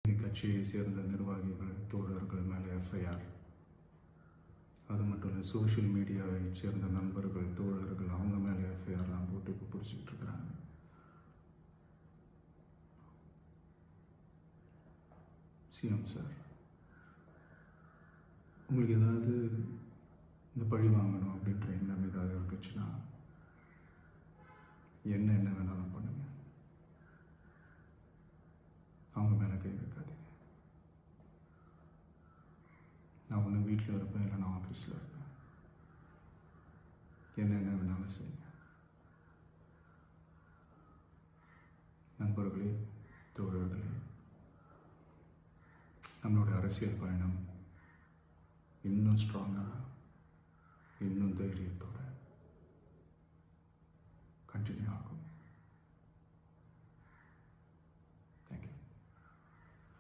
கட்சியை சேர்ந்த நிர்வாகிகள் தோழர்கள் மேலே எஃப்ஐஆர். அது மட்டும் இல்லை, சோஷியல் மீடியாவை சேர்ந்த நண்பர்கள் தோழர்கள் அவங்க மேலே எஃப்ஐஆர்லாம் போட்டு இப்போ பிடிச்சிக்கிட்டு இருக்கிறாங்க. சிஎம் சார், உங்களுக்கு ஏதாவது இந்த பழி வாங்கணும் அப்படின்ற எண்ணம் ஏதாவது இருந்துச்சுன்னா என்ன வேணாலும் பண்ணுங்க. அவங்க மேலே கை வைக்காதீங்க. நான் ஒன்று வீட்டில் இருப்பேன், இல்லை நான் ஆஃபீஸில் இருப்பேன். என்ன வேணாலும் செய்யுங்க. நண்பர்களே, தோழர்களே, நம்மளோட அரசியல் பயணம் இன்னும் ஸ்ட்ராங்காக, இன்னும் தைரியத்தோட கண்டினியூ ஆகும்.